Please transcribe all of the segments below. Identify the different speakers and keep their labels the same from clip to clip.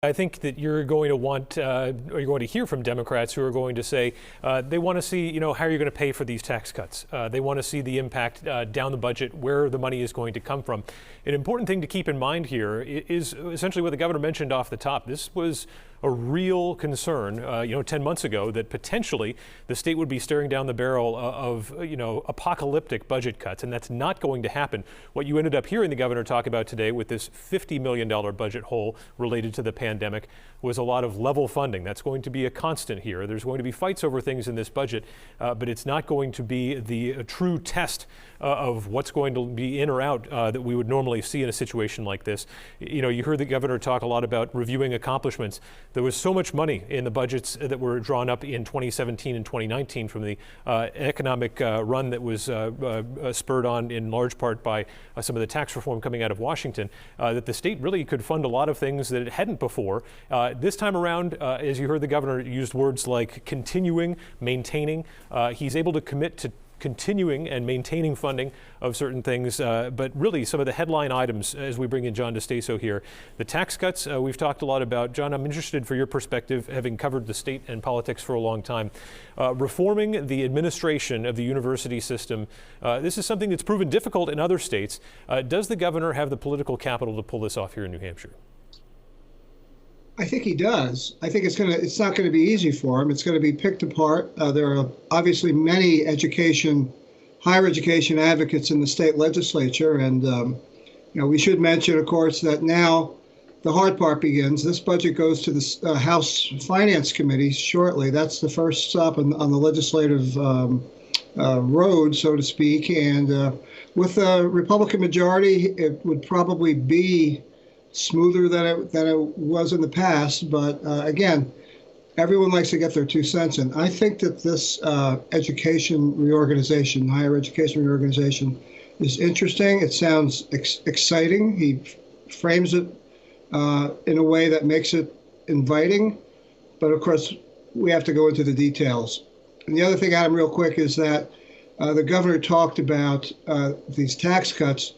Speaker 1: I think that you're going to want, or you're going to hear from Democrats who are going to say they want to see, how are you going to pay for these tax cuts? They want to see the impact down the budget, where the money is going to come from. An important thing to keep in mind here is essentially what the governor mentioned off the top. This was a real concern, 10 months ago, that potentially the state would be staring down the barrel of, apocalyptic budget cuts, and that's not going to happen. What you ended up hearing the governor talk about today with this $50 million budget hole related to the pandemic was a lot of level funding. That's going to be a constant here. There's going to be fights over things in this budget, but it's not going to be the true test of what's going to be in or out that we would normally see in a situation like this. You heard the governor talk a lot about reviewing accomplishments. There was so much money in the budgets that were drawn up in 2017 and 2019 from the economic run that was spurred on in large part by some of the tax reform coming out of Washington, that the state really could fund a lot of things that it hadn't before. This time around, as you heard the governor used words like continuing, maintaining. He's able to commit to continuing and maintaining funding of certain things, but really some of the headline items as we bring in John DeStaso here. The tax cuts we've talked a lot about. John, I'm interested for your perspective, having covered the state and politics for a long time. Reforming the administration of the university system, this is something that's proven difficult in other states. Does the governor have the political capital to pull this off here in New Hampshire?
Speaker 2: I think he does. I think it's not going to be easy for him. It's going to be picked apart. There are obviously many higher education advocates in the state legislature. And, we should mention, of course, that now the hard part begins. This budget goes to the House Finance Committee shortly. That's the first stop on the legislative road, so to speak. And with a Republican majority, it would probably be smoother than it was in the past, but again, everyone likes to get their 2 cents in. I think that this education reorganization, higher education reorganization, is interesting. It sounds exciting. He frames it in a way that makes it inviting, but of course, we have to go into the details. And the other thing, Adam, real quick, is that the governor talked about these tax cuts.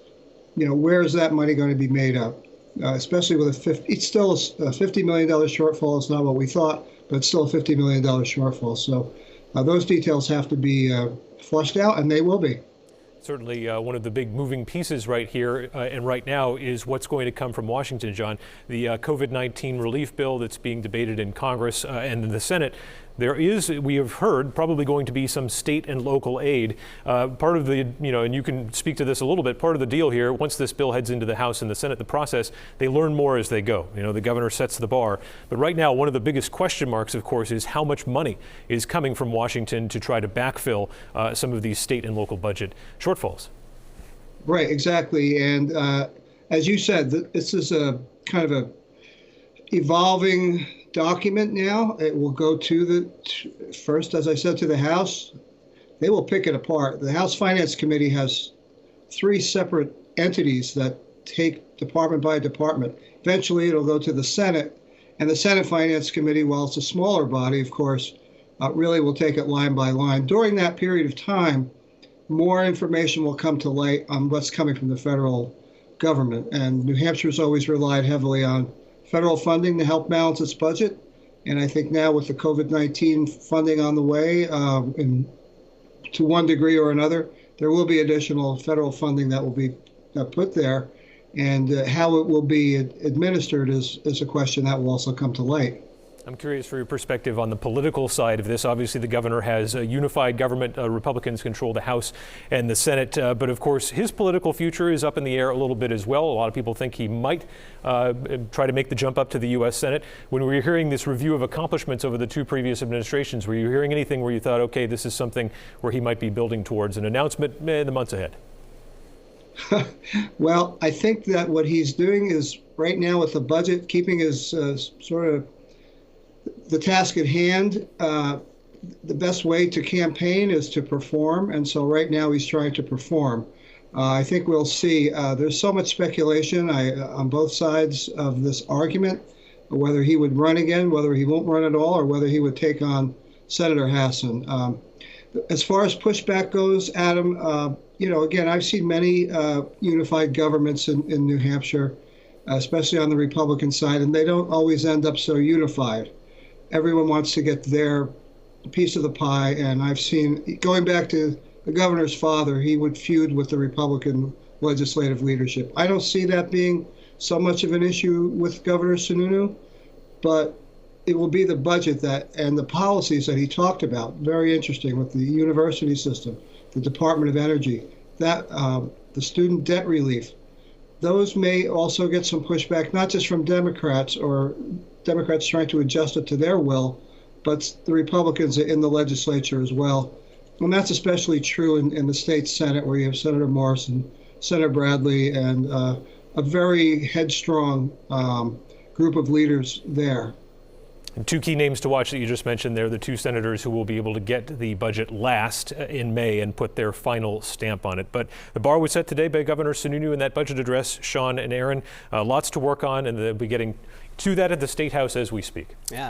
Speaker 2: Where is that money going to be made up? Especially with it's still a $50 million shortfall. It's not what we thought, but it's still a $50 million shortfall. So those details have to be flushed out, and they will be.
Speaker 1: Certainly one of the big moving pieces right here and right now is what's going to come from Washington, John. The COVID-19 relief bill that's being debated in Congress and in the Senate. There is, we have heard, probably going to be some state and local aid. Part of the, and you can speak to this a little bit, part of the deal here, once this bill heads into the House and the Senate, the process, they learn more as they go. The governor sets the bar. But right now, one of the biggest question marks, of course, is how much money is coming from Washington to try to backfill some of these state and local budget shortfalls.
Speaker 2: Right, exactly. And as you said, this is a kind of a evolving document now. It will go to first, as I said, to the House. They will pick it apart. The House Finance Committee has 3 separate entities that take department by department. Eventually, it'll go to the Senate, and the Senate Finance Committee, while it's a smaller body, of course, really will take it line by line. During that period of time, more information will come to light on what's coming from the federal government. And New Hampshire's always relied heavily on federal funding to help balance its budget. And I think now with the COVID-19 funding on the way, to one degree or another, there will be additional federal funding that will be put there. And how it will be administered is a question that will also come to light.
Speaker 1: I'm curious for your perspective on the political side of this. Obviously, the governor has a unified government. Republicans control the House and the Senate. But of course, his political future is up in the air a little bit as well. A lot of people think he might try to make the jump up to the U.S. Senate. When we were hearing this review of accomplishments over the 2 previous administrations, were you hearing anything where you thought, OK, this is something where he might be building towards an announcement in the months ahead?
Speaker 2: Well, I think that what he's doing is right now with the budget, keeping his sort of the task at hand. The best way to campaign is to perform, and so right now he's trying to perform. I think we'll see. There's so much speculation on both sides of this argument, whether he would run again, whether he won't run at all, or whether he would take on Senator Hassan. As far as pushback goes, Adam, again, I've seen many unified governments in New Hampshire. especially on the Republican side, and they don't always end up so unified. Everyone wants to get their piece of the pie, and I've seen, going back to the governor's father, he would feud with the Republican legislative leadership. I don't see that being so much of an issue with Governor Sununu, but it will be the budget that and the policies that he talked about. Very interesting with the university system, the Department of Energy, that the student debt relief. Those may also get some pushback, not just from Democrats or Democrats trying to adjust it to their will, but the Republicans in the legislature as well. And that's especially true in the state Senate, where you have Senator Morrison, Senator Bradley, and a very headstrong group of leaders there.
Speaker 1: And two key names to watch that you just mentioned there, the two senators who will be able to get the budget last in May and put their final stamp on it. But the bar was set today by Governor Sununu in that budget address. Sean and Aaron, lots to work on, and they'll be getting to that at the State House as we speak.
Speaker 3: Yeah.